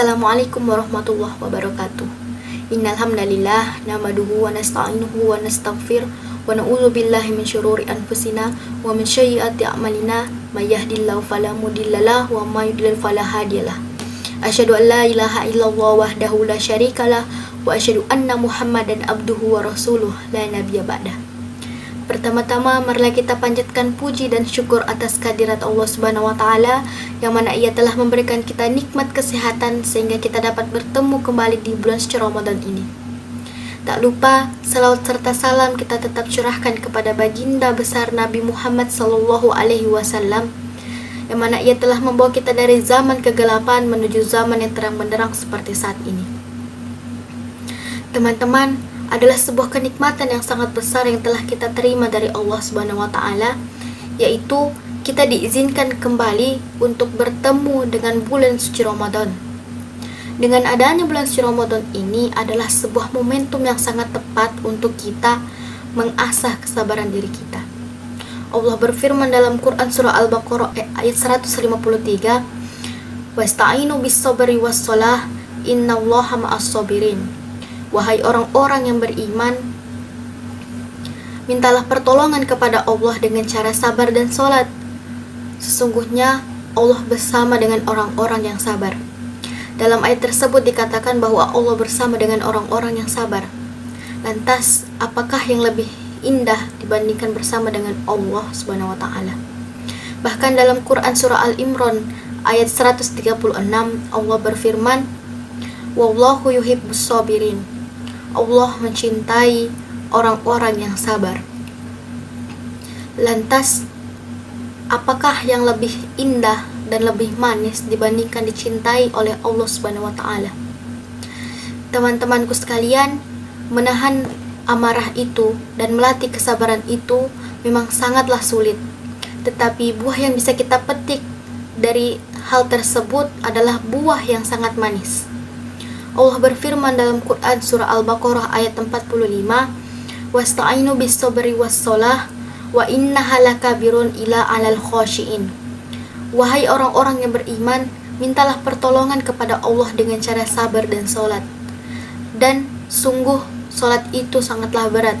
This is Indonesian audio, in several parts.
Assalamualaikum warahmatullahi wabarakatuh. Innal hamdalillah nahmaduhu wa nasta'inuhu wa nastaghfir wa na'udzu billahi min syururi anfusina wa min sayyiati a'malina may yahdihillahu fala mudhillalah wa may yudlil fala hadiyalah. Asyhadu an la ilaha illallah wahdahu la syarikalah wa asyhadu anna Muhammadan abduhu wa rasuluh la nabiyya ba'dah. Pertama-tama marilah kita panjatkan puji dan syukur atas kehadirat Allah Subhanahu wa taala yang mana Ia telah memberikan kita nikmat kesehatan sehingga kita dapat bertemu kembali di bulan suci Ramadan ini. Tak lupa salawat serta salam kita tetap curahkan kepada baginda besar Nabi Muhammad sallallahu alaihi wasallam yang mana Ia telah membawa kita dari zaman kegelapan menuju zaman yang terang benderang seperti saat ini. Teman-teman, adalah sebuah kenikmatan yang sangat besar yang telah kita terima dari Allah Subhanahu wa taala, yaitu kita diizinkan kembali untuk bertemu dengan bulan suci Ramadan. Dengan adanya bulan suci Ramadan ini adalah sebuah momentum yang sangat tepat untuk kita mengasah kesabaran diri kita. Allah berfirman dalam Quran surah Al-Baqarah ayat 153, "Wasta'inu bis-sabri was-shalah, innallaha ma'as-sabirin." Wahai orang-orang yang beriman, mintalah pertolongan kepada Allah dengan cara sabar dan sholat. Sesungguhnya Allah bersama dengan orang-orang yang sabar. Dalam ayat tersebut dikatakan bahwa Allah bersama dengan orang-orang yang sabar. Lantas, apakah yang lebih indah dibandingkan bersama dengan Allah Subhanahu wa taala? Bahkan dalam Quran surah Al-Imran ayat 136 Allah berfirman, "Wallahu yuhibbus sabirin." Allah mencintai orang-orang yang sabar. Lantas, apakah yang lebih indah dan lebih manis dibandingkan dicintai oleh Allah Subhanahu wa taala? Teman-temanku sekalian, menahan amarah itu dan melatih kesabaran itu memang sangatlah sulit. Tetapi buah yang bisa kita petik dari hal tersebut adalah buah yang sangat manis. Allah berfirman dalam Quran surah Al-Baqarah ayat 45, "Wasta'inu bis-sabri was-shalah wa innaha lakabirun ila 'alal khashiin." Wahai orang-orang yang beriman, mintalah pertolongan kepada Allah dengan cara sabar dan salat. Dan sungguh salat itu sangatlah berat,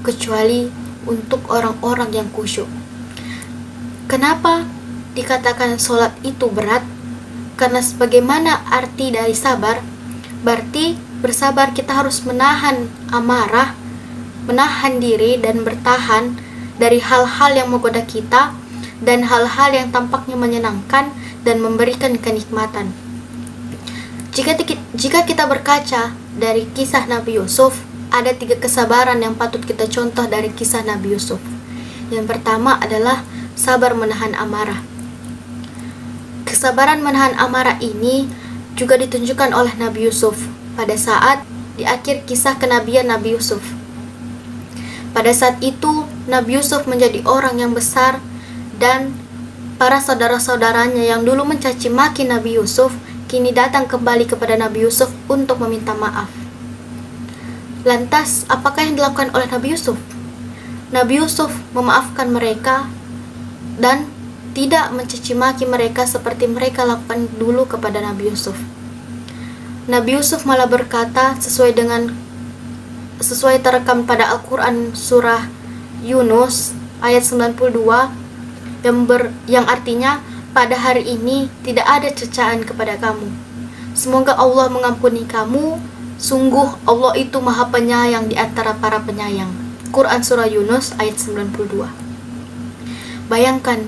kecuali untuk orang-orang yang khusyuk. Kenapa dikatakan salat itu berat? Karena sebagaimana arti dari sabar, berarti bersabar kita harus menahan amarah, menahan diri dan bertahan dari hal-hal yang menggoda kita dan hal-hal yang tampaknya menyenangkan dan memberikan kenikmatan. Jika kita berkaca dari kisah Nabi Yusuf, ada 3 kesabaran yang patut kita contoh dari kisah Nabi Yusuf. Yang pertama adalah sabar menahan amarah. Kesabaran menahan amarah ini juga ditunjukkan oleh Nabi Yusuf pada saat di akhir kisah kenabian Nabi Yusuf. Pada saat itu Nabi Yusuf menjadi orang yang besar dan para saudara-saudaranya yang dulu mencaci maki Nabi Yusuf kini datang kembali kepada Nabi Yusuf untuk meminta maaf. Lantas apakah yang dilakukan oleh Nabi Yusuf? Nabi Yusuf memaafkan mereka dan tidak mencaci maki mereka seperti mereka lakukan dulu kepada Nabi Yusuf. Nabi Yusuf malah berkata sesuai terekam pada Al-Quran surah Yunus ayat 92 yang artinya, "Pada hari ini tidak ada cercaan kepada kamu. Semoga Allah mengampuni kamu. Sungguh Allah itu Maha Penyayang di antara para penyayang." Quran surah Yunus ayat 92. Bayangkan,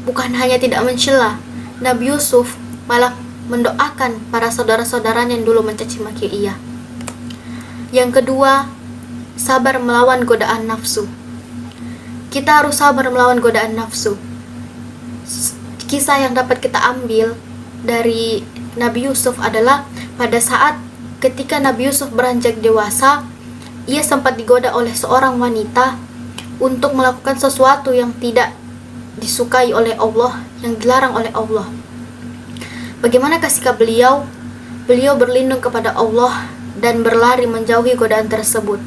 bukan hanya tidak mencela, Nabi Yusuf malah mendoakan para saudara-saudaranya yang dulu mencaci maki ia. Yang kedua, sabar melawan godaan nafsu. Kita harus sabar melawan godaan nafsu. Kisah yang dapat kita ambil dari Nabi Yusuf adalah pada saat ketika Nabi Yusuf beranjak dewasa, ia sempat digoda oleh seorang wanita untuk melakukan sesuatu yang tidak disukai oleh Allah, yang dilarang oleh Allah. Bagaimana sikap beliau? Beliau berlindung kepada Allah dan berlari menjauhi godaan tersebut.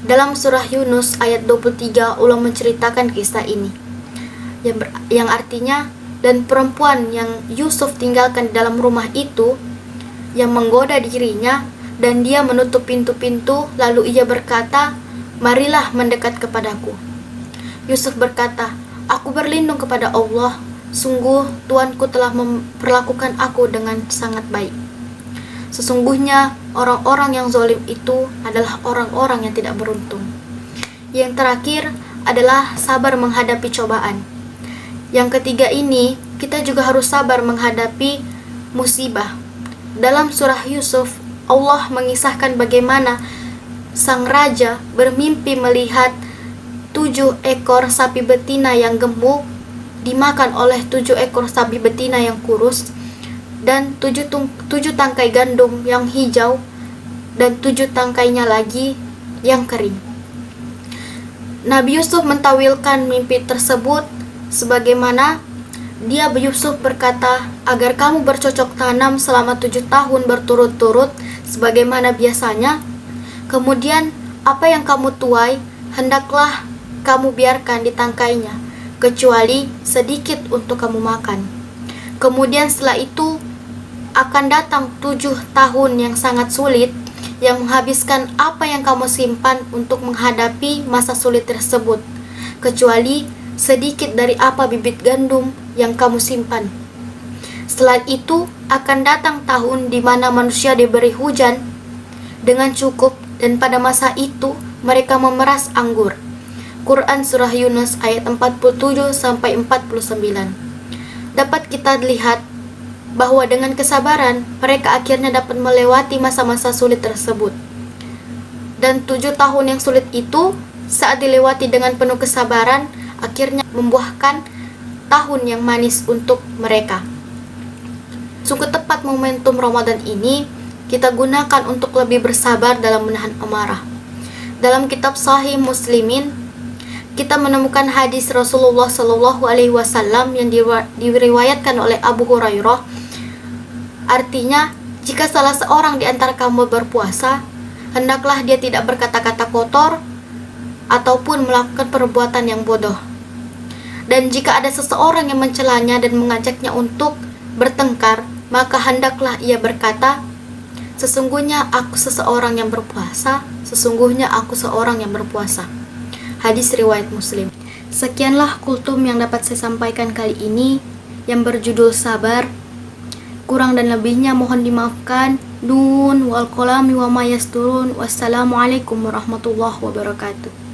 Dalam surah Yunus ayat 23 Allah menceritakan kisah ini yang artinya, dan perempuan yang Yusuf tinggalkan di dalam rumah itu yang menggoda dirinya, dan dia menutup pintu-pintu, lalu ia berkata, "Marilah mendekat kepadaku." Yusuf berkata, "Aku berlindung kepada Allah, sungguh Tuanku telah memperlakukan aku dengan sangat baik." Sesungguhnya orang-orang yang zalim itu adalah orang-orang yang tidak beruntung. Yang terakhir adalah sabar menghadapi cobaan. Yang ketiga ini, kita juga harus sabar menghadapi musibah. Dalam surah Yusuf, Allah mengisahkan bagaimana sang raja bermimpi melihat 7 ekor sapi betina yang gemuk dimakan oleh 7 ekor sapi betina yang kurus, dan 7 tangkai gandum yang hijau, dan 7 tangkainya lagi yang kering. Nabi Yusuf mentawilkan mimpi tersebut sebagaimana Yusuf berkata, "Agar kamu bercocok tanam selama 7 tahun berturut-turut sebagaimana biasanya, kemudian apa yang kamu tuai hendaklah kamu biarkan di tangkainya, kecuali sedikit untuk kamu makan. Kemudian setelah itu akan datang 7 tahun yang sangat sulit, yang menghabiskan apa yang kamu simpan untuk menghadapi masa sulit tersebut, kecuali sedikit dari apa bibit gandum yang kamu simpan. Setelah itu akan datang tahun di mana manusia diberi hujan dengan cukup, dan pada masa itu mereka memeras anggur." Quran Surah Yunus ayat 47-49. Dapat kita lihat bahwa dengan kesabaran mereka akhirnya dapat melewati masa-masa sulit tersebut. Dan 7 tahun yang sulit itu saat dilewati dengan penuh kesabaran akhirnya membuahkan tahun yang manis untuk mereka. Sungguh tepat momentum Ramadan ini kita gunakan untuk lebih bersabar dalam menahan amarah. Dalam kitab Sahih Muslimin, kita menemukan hadis Rasulullah SAW yang diriwayatkan oleh Abu Hurairah. Artinya, jika salah seorang di antara kamu berpuasa, hendaklah dia tidak berkata-kata kotor ataupun melakukan perbuatan yang bodoh. Dan jika ada seseorang yang mencelanya dan mengajaknya untuk bertengkar, maka hendaklah ia berkata, "Sesungguhnya aku seseorang yang berpuasa, sesungguhnya aku seorang yang berpuasa." Hadis riwayat Muslim. Sekianlah kultum yang dapat saya sampaikan kali ini yang berjudul sabar. Kurang dan lebihnya mohon dimaafkan. Nun wal qalami wa ma yasturun. Wassalamualaikum warahmatullahi wabarakatuh.